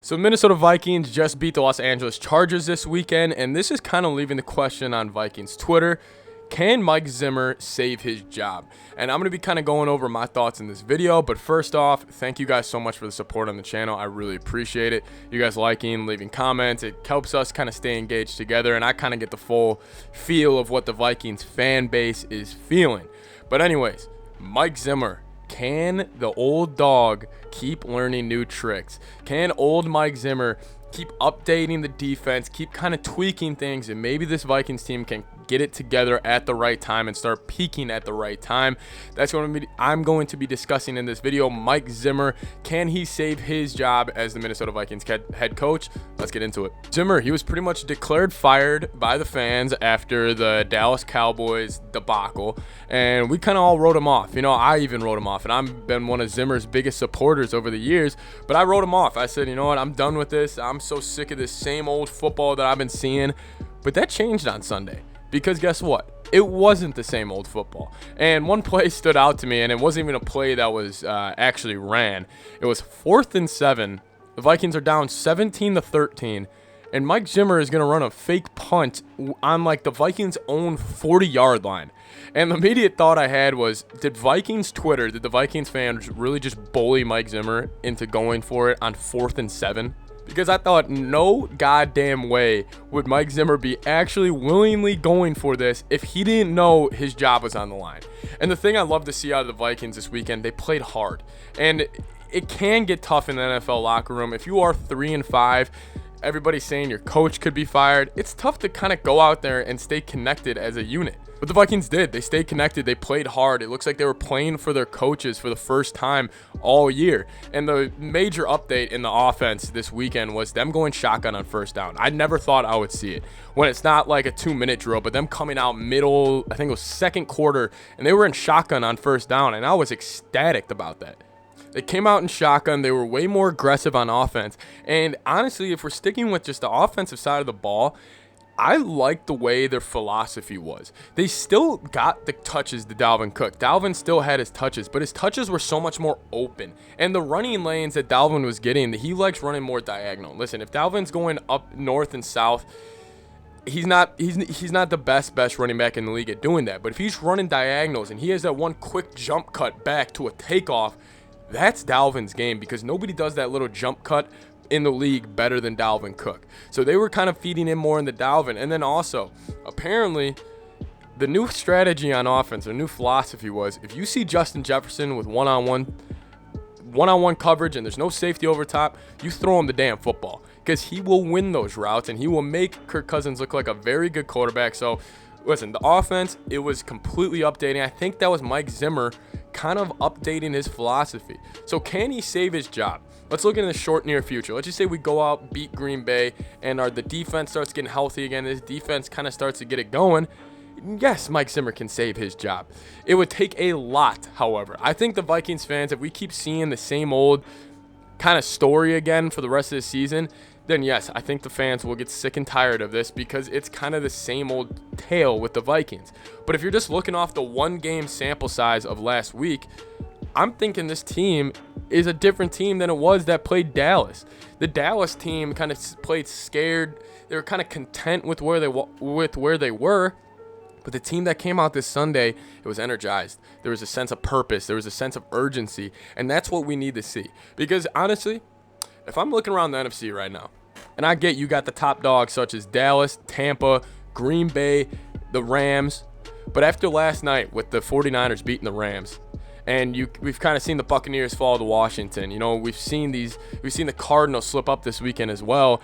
So Minnesota Vikings just beat the Los Angeles Chargers this weekend, and this is kind of leaving the question on Vikings Twitter. Can Mike Zimmer save his job? And I'm going to be kind of going over my thoughts in this video, but first off, thank you guys so much for the support on the channel. I really appreciate it. You guys liking, leaving comments, it helps us kind of stay engaged together, and I kind of get the full feel of what the Vikings fan base is feeling. But anyways, Mike Zimmer. Can the old dog keep learning new tricks? Can old Mike Zimmer keep updating the defense, keep kind of tweaking things, and maybe this Vikings team can get it together at the right time and start peaking at the right time? That's what I'm going to be discussing in this video. Mike Zimmer, can he save his job as the Minnesota Vikings head coach? Let's get into it. Zimmer, he was pretty much declared fired by the fans after the Dallas Cowboys debacle, and we kind of all wrote him off. You know, I even wrote him off, and I've been one of Zimmer's biggest supporters over the years, but I wrote him off. I said, you know what, I'm done with this. I'm so sick of this same old football that I've been seeing. But that changed on Sunday, because guess what? It wasn't the same old football. And one play stood out to me, and it wasn't even a play that was actually ran. It was 4th and 7. The Vikings are down 17-13, and Mike Zimmer is going to run a fake punt on like the Vikings' own 40-yard line. And the immediate thought I had was, did the Vikings fans really just bully Mike Zimmer into going for it on 4th and 7? Because I thought no goddamn way would Mike Zimmer be actually willingly going for this if he didn't know his job was on the line. And the thing I love to see out of the Vikings this weekend, they played hard. And it can get tough in the NFL locker room. If you are 3-5, everybody's saying your coach could be fired. It's tough to kind of go out there and stay connected as a unit. But the Vikings did. They stayed connected. They played hard. It looks like they were playing for their coaches for the first time all year. And the major update in the offense this weekend was them going shotgun on first down. I never thought I would see it. When it's not like a 2-minute drill, but them coming out middle, I think it was second quarter, and they were in shotgun on first down, and I was ecstatic about that. They came out in shotgun. They were way more aggressive on offense. And honestly, if we're sticking with just the offensive side of the ball, I like the way their philosophy was. They still got the touches to Dalvin Cook. Dalvin still had his touches, but his touches were so much more open. And the running lanes that Dalvin was getting, he likes running more diagonal. Listen, if Dalvin's going up north and south, he's not the best running back in the league at doing that. But if he's running diagonals and he has that one quick jump cut back to a takeoff, that's Dalvin's game, because nobody does that little jump cut in the league better than Dalvin Cook. So they were kind of feeding him more into Dalvin. And then also, apparently, the new strategy on offense, or new philosophy was, if you see Justin Jefferson with one-on-one coverage and there's no safety over top, you throw him the damn football, because he will win those routes and he will make Kirk Cousins look like a very good quarterback. So listen, the offense, it was completely updating. I think that was Mike Zimmer kind of updating his philosophy. So can he save his job? Let's look in the short near future. Let's just say we go out, beat Green Bay, and the defense starts getting healthy again. This defense kind of starts to get it going. Yes, Mike Zimmer can save his job. It would take a lot, however. I think the Vikings fans, if we keep seeing the same old kind of story again for the rest of the season, then yes, I think the fans will get sick and tired of this, because it's kind of the same old tale with the Vikings. But if you're just looking off the one-game sample size of last week, I'm thinking this team is a different team than it was that played Dallas. The Dallas team kind of played scared. They were kind of content with where they were. But the team that came out this Sunday, it was energized. There was a sense of purpose. There was a sense of urgency. And that's what we need to see. Because honestly, if I'm looking around the NFC right now, and I get you got the top dogs such as Dallas, Tampa, Green Bay, the Rams. But after last night with the 49ers beating the Rams, and we've kind of seen the Buccaneers fall to Washington. You know, we've seen the Cardinals slip up this weekend as well.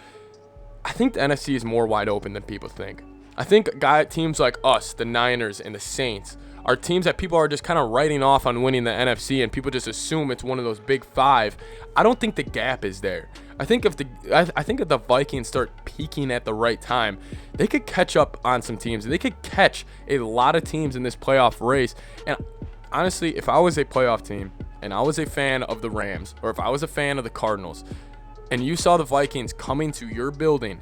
I think the NFC is more wide open than people think. I think teams like us, the Niners and the Saints, are teams that people are just kind of writing off on winning the NFC, and people just assume it's one of those big five. I don't think the gap is there. I think if the Vikings start peaking at the right time, they could catch up on some teams, and they could catch a lot of teams in this playoff race. And honestly, if I was a playoff team and I was a fan of the Rams, or if I was a fan of the Cardinals, and you saw the Vikings coming to your building,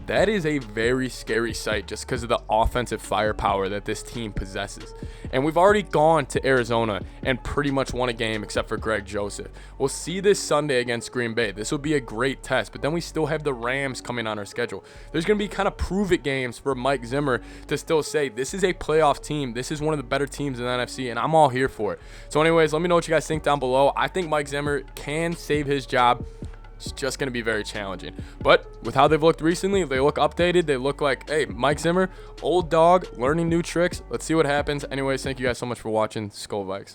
That is a very scary sight just because of the offensive firepower that this team possesses. And we've already gone to Arizona and pretty much won a game except for Greg Joseph. We'll see this Sunday against Green Bay. This will be a great test, but then we still have the Rams coming on our schedule. There's going to be kind of prove-it games for Mike Zimmer to still say, this is a playoff team. This is one of the better teams in the NFC, and I'm all here for it. So anyways, let me know what you guys think down below. I think Mike Zimmer can save his job. It's just going to be very challenging. But with how they've looked recently, they look updated. They look like, hey, Mike Zimmer, old dog, learning new tricks. Let's see what happens. Anyways, thank you guys so much for watching. Skol Vikes.